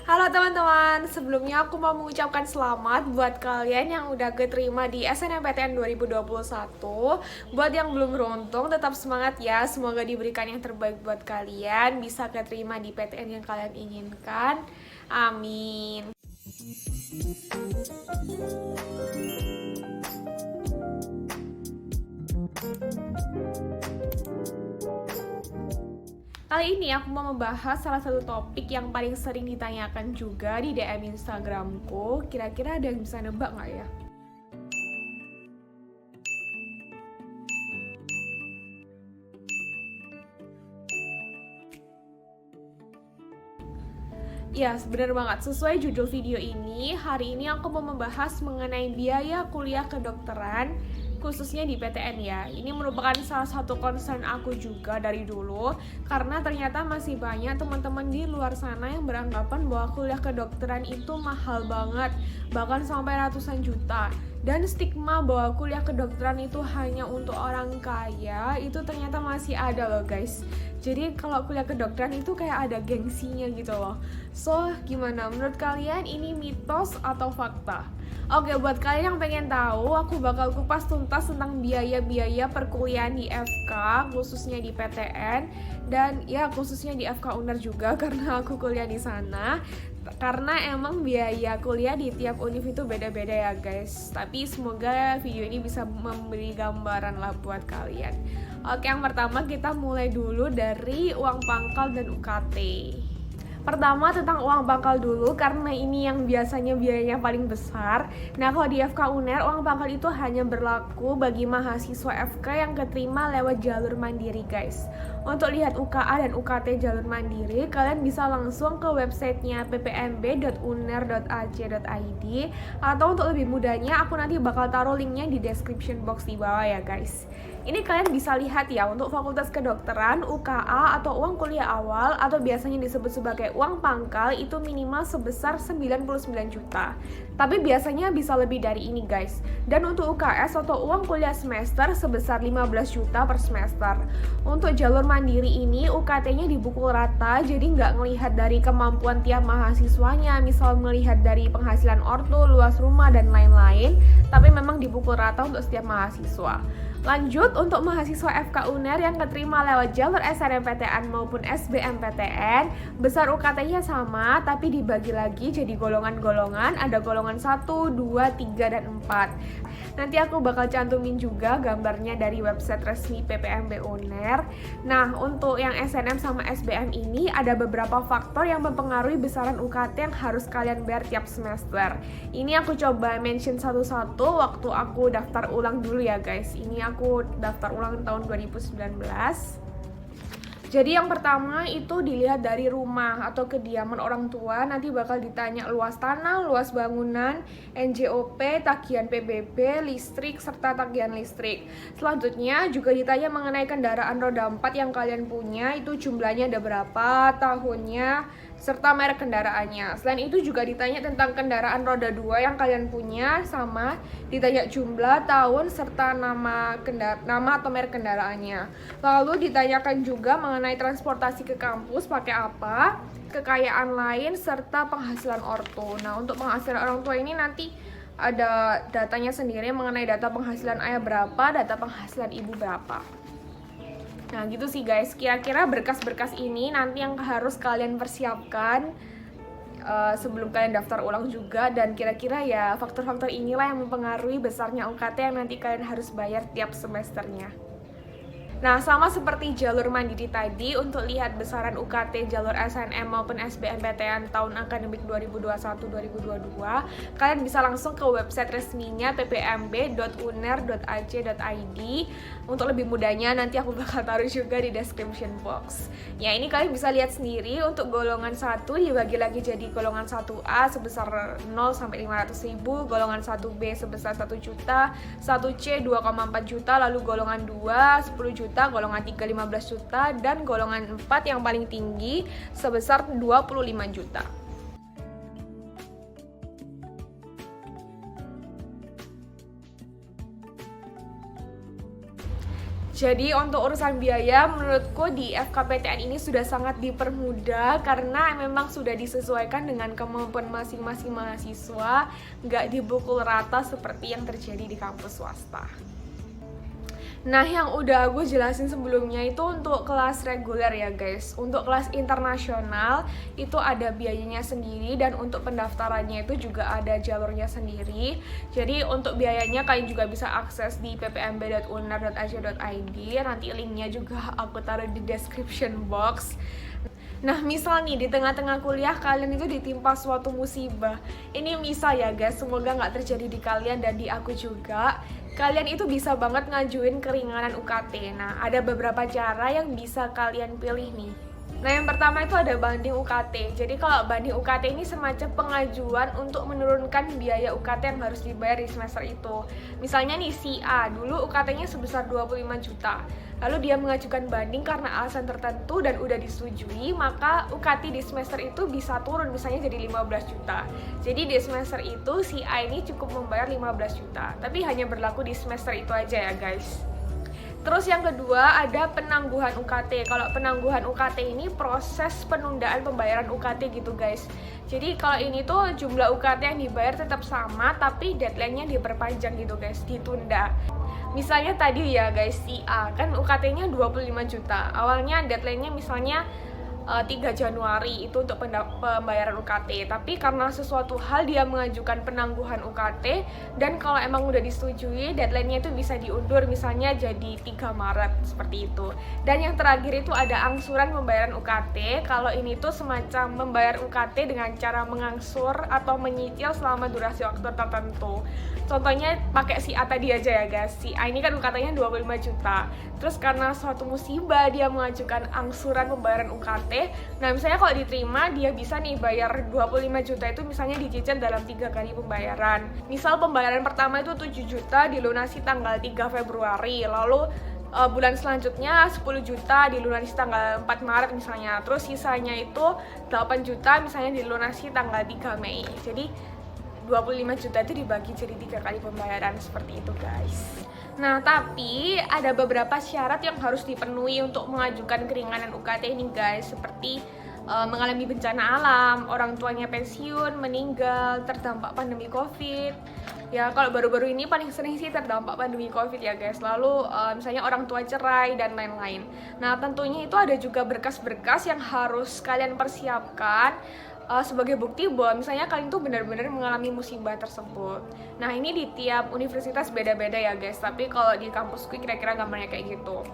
Halo teman-teman, sebelumnya aku mau mengucapkan selamat buat kalian yang udah keterima di SNMPTN 2021. Buat yang belum beruntung, tetap semangat ya. Semoga diberikan yang terbaik buat kalian, bisa keterima di PTN yang kalian inginkan. Amin. Kali ini aku mau membahas salah satu topik yang paling sering ditanyakan juga di DM Instagramku. Kira-kira ada yang bisa nebak nggak ya? Ya, benar banget. Sesuai judul video ini, hari ini aku mau membahas mengenai biaya kuliah kedokteran, khususnya di PTN ya. Ini merupakan salah satu concern aku juga dari dulu, karena ternyata masih banyak teman-teman di luar sana yang beranggapan bahwa kuliah kedokteran itu mahal banget, bahkan sampai ratusan juta. Dan stigma bahwa kuliah kedokteran itu hanya untuk orang kaya, itu ternyata masih ada loh guys. Jadi kalau kuliah kedokteran itu kayak ada gengsinya gitu loh. So, gimana menurut kalian ini mitos atau fakta? Oke, buat kalian yang pengen tahu, aku bakal kupas tuntas tentang biaya-biaya perkuliahan di FK, khususnya di PTN, dan ya khususnya di FK UNER juga karena aku kuliah di sana. Karena emang biaya kuliah di tiap univ itu beda-beda ya guys. Tapi semoga video ini bisa memberi gambaran lah buat kalian. Oke, yang pertama kita mulai dulu dari uang pangkal dan UKT. Pertama tentang uang pangkal dulu, karena ini yang biasanya biayanya paling besar. Nah, kalau di FK UNER, uang pangkal itu hanya berlaku bagi mahasiswa FK yang keterima lewat jalur mandiri guys. Untuk lihat UKA dan UKT jalur mandiri, kalian bisa langsung ke websitenya ppmb.uner.ac.id, atau untuk lebih mudahnya aku nanti bakal taruh linknya di description box di bawah ya guys. Ini kalian bisa lihat ya, untuk fakultas kedokteran, UKA atau uang kuliah awal atau biasanya disebut sebagai uang pangkal itu minimal sebesar 99 juta. Tapi biasanya bisa lebih dari ini guys. Dan untuk UKS atau uang kuliah semester sebesar 15 juta per semester. Untuk jalur mandiri ini UKT-nya dipukul rata, jadi nggak ngelihat dari kemampuan tiap mahasiswanya, misal melihat dari penghasilan ortu, luas rumah, dan lain-lain, tapi memang dipukul rata untuk setiap mahasiswa. Lanjut, untuk mahasiswa FK UNER yang keterima lewat jalur SNMPTN maupun SBMPTN, besar UKT-nya sama, tapi dibagi lagi jadi golongan-golongan, ada golongan 1, 2, 3, dan 4. Nanti aku bakal cantumin juga gambarnya dari website resmi PPMB UNER. Nah, untuk yang SNM sama SBM ini ada beberapa faktor yang mempengaruhi besaran UKT yang harus kalian bayar tiap semester. Ini aku coba mention satu-satu waktu aku daftar ulang dulu ya guys. Ini aku daftar ulang tahun 2019. Jadi yang pertama itu dilihat dari rumah atau kediaman orang tua, nanti bakal ditanya luas tanah, luas bangunan, NJOP, tagihan PBB, listrik, serta tagihan listrik. Selanjutnya juga ditanya mengenai kendaraan roda 4 yang kalian punya, itu jumlahnya ada berapa, tahunnya, serta merek kendaraannya. Selain itu juga ditanya tentang kendaraan roda 2 yang kalian punya, sama ditanya jumlah, tahun, serta nama atau merek kendaraannya. Lalu ditanyakan juga mengenai transportasi ke kampus pakai apa, kekayaan lain, serta penghasilan ortu. Nah, untuk penghasilan orang tua ini nanti ada datanya sendiri mengenai data penghasilan ayah berapa, data penghasilan ibu berapa. Nah gitu sih guys, kira-kira berkas-berkas ini nanti yang harus kalian persiapkan sebelum kalian daftar ulang juga. Dan kira-kira ya faktor-faktor inilah yang mempengaruhi besarnya UKT yang nanti kalian harus bayar tiap semesternya. Nah, sama seperti jalur mandiri tadi, untuk lihat besaran UKT jalur SNM maupun SBMPTN tahun akademik 2021-2022, kalian bisa langsung ke website resminya ppmb.uner.ac.id. Untuk lebih mudahnya nanti aku bakal taruh juga di description box. Ya, ini kalian bisa lihat sendiri. Untuk golongan 1 dibagi lagi jadi golongan 1A sebesar 0 sampai 500 ribu, golongan 1B sebesar 1 juta, 1C 2,4 juta, lalu golongan 2 10 juta, golongan 3 15 juta, dan golongan 4 yang paling tinggi sebesar 25 juta. Jadi untuk urusan biaya menurutku di FKPTN ini sudah sangat dipermudah karena memang sudah disesuaikan dengan kemampuan masing-masing mahasiswa, nggak dipukul rata seperti yang terjadi di kampus swasta. Nah, yang udah aku jelasin sebelumnya itu untuk kelas reguler ya guys. Untuk kelas internasional itu ada biayanya sendiri dan untuk pendaftarannya itu juga ada jalurnya sendiri. Jadi untuk biayanya kalian juga bisa akses di ppmb.unar.ac.id. Nanti linknya juga aku taruh di description box. Nah, misal nih di tengah-tengah kuliah kalian itu ditimpa suatu musibah. Ini misal ya guys, semoga nggak terjadi di kalian dan di aku juga. Kalian itu bisa banget ngajuin keringanan UKT. Nah, ada beberapa cara yang bisa kalian pilih nih. Nah, yang pertama itu ada banding UKT. Jadi kalau banding UKT ini semacam pengajuan untuk menurunkan biaya UKT yang harus dibayar di semester itu. Misalnya nih si A, dulu UKT-nya sebesar 25 juta. Lalu dia mengajukan banding karena alasan tertentu dan udah disetujui, maka UKT di semester itu bisa turun misalnya jadi 15 juta. Jadi di semester itu si A ini cukup membayar 15 juta. Tapi hanya berlaku di semester itu aja ya guys. Terus yang kedua ada penangguhan UKT. Kalau penangguhan UKT ini proses penundaan pembayaran UKT gitu guys. Jadi kalau ini tuh jumlah UKT yang dibayar tetap sama tapi deadline-nya diperpanjang gitu guys, ditunda. Misalnya tadi ya guys, si A kan UKT-nya 25 juta. Awalnya deadline-nya misalnya 3 Januari itu untuk pembayaran UKT, tapi karena sesuatu hal dia mengajukan penangguhan UKT dan kalau emang udah disetujui deadline-nya itu bisa diundur misalnya jadi 3 Maret seperti itu. Dan yang terakhir itu ada angsuran pembayaran UKT. Kalau ini tuh semacam membayar UKT dengan cara mengangsur atau menyicil selama durasi waktu tertentu. Contohnya pakai si A tadi aja ya guys. Si A ini kan UKT-nya 25 juta. Terus karena suatu musibah dia mengajukan angsuran pembayaran UKT. Nah, misalnya kalau diterima dia bisa nih bayar 25 juta itu misalnya dicicil dalam 3 kali pembayaran. Misal pembayaran pertama itu 7 juta dilunasi tanggal 3 Februari. Lalu bulan selanjutnya 10 juta dilunasi tanggal 4 Maret misalnya. Terus sisanya itu 8 juta misalnya dilunasi tanggal 3 Mei. Jadi 25 juta itu dibagi jadi 3 kali pembayaran seperti itu guys. Nah, tapi ada beberapa syarat yang harus dipenuhi untuk mengajukan keringanan UKT ini guys, seperti mengalami bencana alam, orang tuanya pensiun, meninggal, terdampak pandemi COVID. Ya, kalau baru-baru ini paling sering sih terdampak pandemi COVID ya guys. Lalu misalnya orang tua cerai dan lain-lain. Nah, tentunya itu ada juga berkas-berkas yang harus kalian persiapkan sebagai bukti bahwa misalnya kalian tuh benar-benar mengalami musibah tersebut. Nah, ini di tiap universitas beda-beda ya guys, tapi kalau di kampusku kira-kira gambarnya kayak gitu.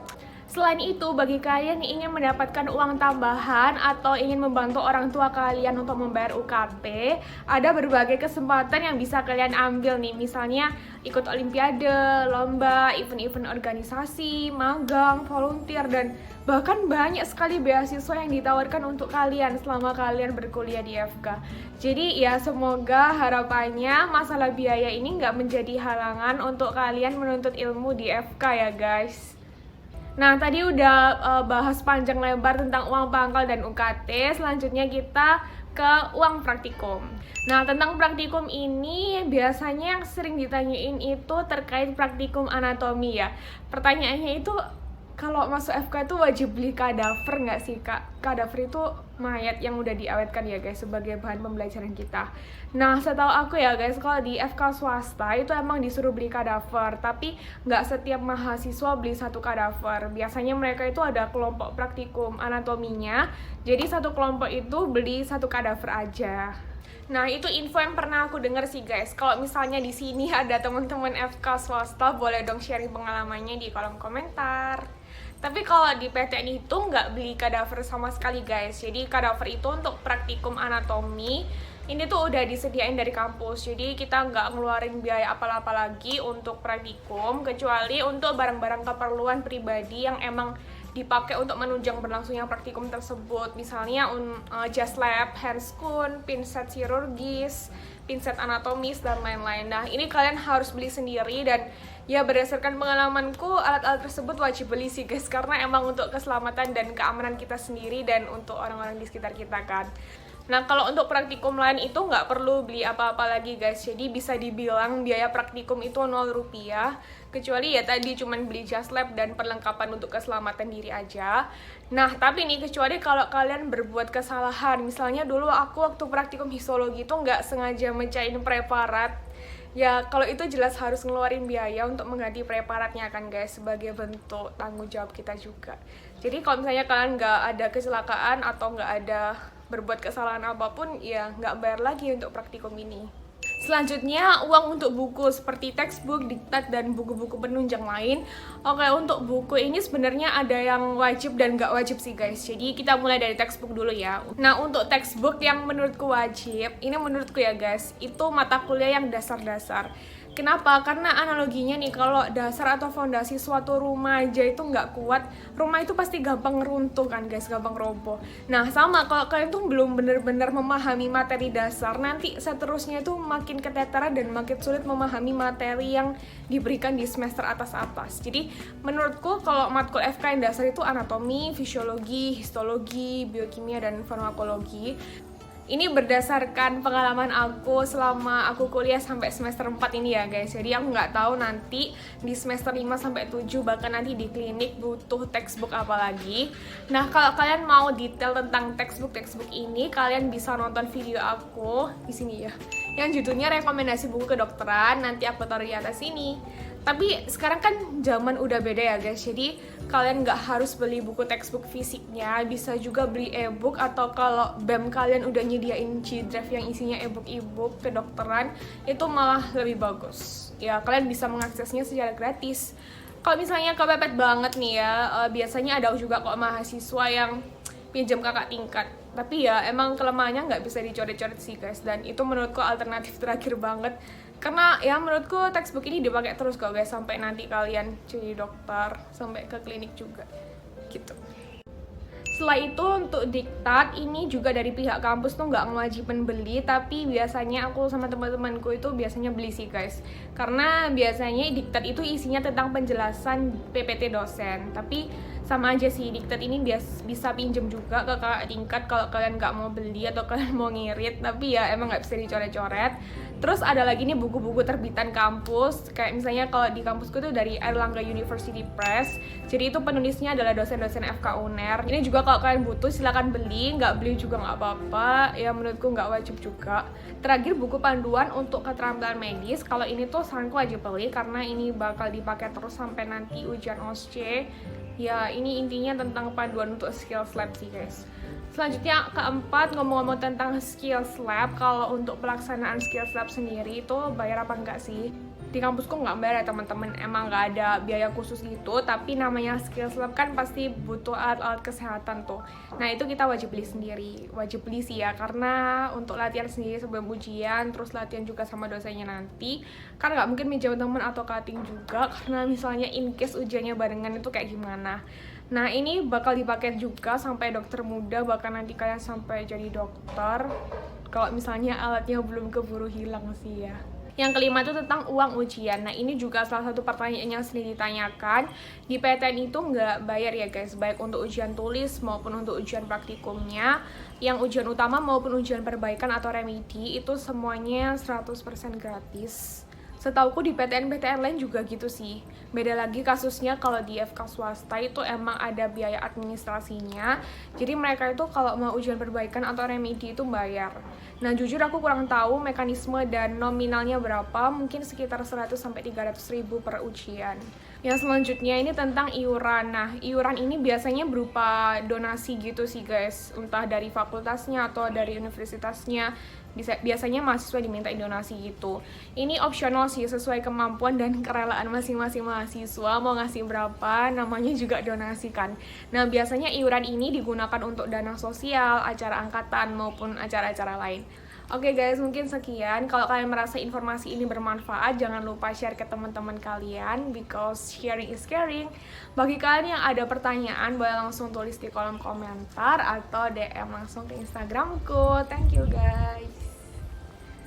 Selain itu, bagi kalian yang ingin mendapatkan uang tambahan atau ingin membantu orang tua kalian untuk membayar UKT, ada berbagai kesempatan yang bisa kalian ambil nih. Misalnya ikut olimpiade, lomba, event-event organisasi, magang, volunteer, dan bahkan banyak sekali beasiswa yang ditawarkan untuk kalian selama kalian berkuliah di FK. Jadi ya semoga harapannya masalah biaya ini nggak menjadi halangan untuk kalian menuntut ilmu di FK ya guys. Nah, tadi udah bahas panjang lebar tentang uang pangkal dan UKT. Selanjutnya kita ke uang praktikum. Nah, tentang praktikum ini biasanya yang sering ditanyain itu terkait praktikum anatomi ya. Pertanyaannya itu kalau masuk FK itu wajib beli kadaver nggak sih kak? Kadaver itu mayat yang udah diawetkan ya guys sebagai bahan pembelajaran kita. Nah, setahu aku ya guys, kalau di FK swasta itu emang disuruh beli kadaver, tapi nggak setiap mahasiswa beli satu kadaver. Biasanya mereka itu ada kelompok praktikum anatominya, jadi satu kelompok itu beli satu kadaver aja. Nah, itu info yang pernah aku dengar sih guys. Kalau misalnya di sini ada teman-teman FK swasta, boleh dong sharing pengalamannya di kolom komentar. Tapi kalau di PTN itu nggak beli kadaver sama sekali guys. Jadi kadaver itu untuk praktikum anatomi ini tuh udah disediain dari kampus. Jadi kita nggak ngeluarin biaya apa-apa lagi untuk praktikum, kecuali untuk barang-barang keperluan pribadi yang emang dipakai untuk menunjang berlangsungnya praktikum tersebut. Misalnya jas lab, handscoon, pinset chirurgis, pinset anatomis, dan lain-lain. Nah, ini kalian harus beli sendiri dan ya berdasarkan pengalamanku alat-alat tersebut wajib beli sih guys, karena emang untuk keselamatan dan keamanan kita sendiri dan untuk orang-orang di sekitar kita kan. Nah, kalau untuk praktikum lain itu nggak perlu beli apa-apa lagi guys. Jadi bisa dibilang biaya praktikum itu 0 rupiah. Kecuali ya tadi cuman beli jas lab dan perlengkapan untuk keselamatan diri aja. Nah, tapi nih kecuali kalau kalian berbuat kesalahan. Misalnya dulu aku waktu praktikum histologi itu nggak sengaja mecahin preparat. Ya, kalau itu jelas harus ngeluarin biaya untuk mengganti preparatnya kan guys, sebagai bentuk tanggung jawab kita juga. Jadi kalau misalnya kalian nggak ada kecelakaan atau nggak ada berbuat kesalahan apapun, ya nggak bayar lagi untuk praktikum ini. Selanjutnya, uang untuk buku seperti textbook, diktat, dan buku-buku penunjang lain. Oke, untuk buku ini sebenarnya ada yang wajib dan nggak wajib sih guys. Jadi kita mulai dari textbook dulu ya. Nah, untuk textbook yang menurutku wajib, ini menurutku ya guys, itu mata kuliah yang dasar-dasar. Kenapa? Karena analoginya nih, kalau dasar atau fondasi suatu rumah aja itu nggak kuat, rumah itu pasti gampang runtuh kan guys, gampang roboh. Nah, sama kalau kalian tuh belum bener-bener memahami materi dasar, nanti seterusnya itu makin keteteran dan makin sulit memahami materi yang diberikan di semester atas-atas. Jadi, menurutku kalau matkul FK yang dasar itu anatomi, fisiologi, histologi, biokimia, dan farmakologi. Ini berdasarkan pengalaman aku selama aku kuliah sampai semester 4 ini ya guys. Jadi aku nggak tahu nanti di semester 5 sampai 7 bahkan nanti di klinik butuh textbook apa lagi. Nah, kalau kalian mau detail tentang textbook ini, kalian bisa nonton video aku di sini ya. Yang judulnya rekomendasi buku kedokteran, nanti aku taruh di atas sini. Tapi sekarang kan zaman udah beda ya guys, jadi kalian nggak harus beli buku textbook fisiknya, bisa juga beli e-book, atau kalau BEM kalian udah nyediain G-Drive yang isinya e-book kedokteran, itu malah lebih bagus. Ya, kalian bisa mengaksesnya secara gratis. Kalau misalnya kepepet banget nih ya, biasanya ada juga kok mahasiswa yang pinjam kakak tingkat. Tapi ya emang kelemahannya nggak bisa dicoret-coret sih guys, dan itu menurutku alternatif terakhir banget. Karena ya menurutku textbook ini dipakai terus kok guys, sampai nanti kalian jadi dokter, sampai ke klinik juga gitu. Setelah itu untuk diktat, ini juga dari pihak kampus tuh nggak ngewajibin beli, tapi biasanya aku sama teman-temanku itu biasanya beli sih guys. Karena biasanya diktat itu isinya tentang penjelasan PPT dosen, tapi sama aja sih, diktat ini bisa pinjem juga ke kakak tingkat kalau kalian nggak mau beli atau kalian mau ngirit, tapi ya emang nggak bisa dicoret-coret. Terus ada lagi nih buku-buku terbitan kampus, kayak misalnya kalau di kampusku tuh dari Airlangga University Press, jadi itu penulisnya adalah dosen-dosen FK UNER. Ini juga kalau kalian butuh silahkan beli, nggak beli juga nggak apa-apa, ya menurutku nggak wajib juga. Terakhir, buku panduan untuk keterampilan medis, kalau ini tuh saranku wajib beli karena ini bakal dipakai terus sampai nanti ujian OSCE. Ya, ini intinya tentang panduan untuk skills lab sih guys. Selanjutnya, keempat, ngomong-ngomong tentang skills lab, kalau untuk pelaksanaan skills lab sendiri itu bayar apa enggak sih? Di kampusku nggak bayar ya teman-teman, emang nggak ada biaya khusus gitu, tapi namanya skills lab kan pasti butuh alat-alat kesehatan tuh. Nah, itu kita wajib beli sendiri, wajib beli sih ya, karena untuk latihan sendiri sebelum ujian, terus latihan juga sama dosennya nanti, kan nggak mungkin minjem teman atau cutting juga, karena misalnya in case ujiannya barengan itu kayak gimana. Nah, ini bakal dipakai juga sampai dokter muda, bahkan nanti kalian sampai jadi dokter, kalau misalnya alatnya belum keburu hilang sih ya. Yang kelima itu tentang uang ujian. Nah, ini juga salah satu pertanyaan yang sering ditanyakan. Di PTN itu nggak bayar ya guys, baik untuk ujian tulis maupun untuk ujian praktikumnya. Yang ujian utama maupun ujian perbaikan atau remedi itu semuanya 100% gratis. Setauku di PTN-PTN lain juga gitu sih. Beda lagi kasusnya kalau di FK swasta itu emang ada biaya administrasinya. Jadi mereka itu kalau mau ujian perbaikan atau remedi itu bayar. Nah, jujur aku kurang tahu mekanisme dan nominalnya berapa, mungkin sekitar 100-300 ribu per ujian. Yang selanjutnya ini tentang iuran. Nah, iuran ini biasanya berupa donasi gitu sih guys, entah dari fakultasnya atau dari universitasnya. Biasanya mahasiswa diminta donasi gitu. Ini opsional sih, sesuai kemampuan dan kerelaan masing-masing mahasiswa mau ngasih berapa, namanya juga donasi kan. Nah, biasanya iuran ini digunakan untuk dana sosial, acara angkatan maupun acara-acara lain. Oke guys, mungkin sekian. Kalau kalian merasa informasi ini bermanfaat, jangan lupa share ke teman-teman kalian, because sharing is caring. Bagi kalian yang ada pertanyaan, boleh langsung tulis di kolom komentar atau DM langsung ke Instagramku. Thank you guys.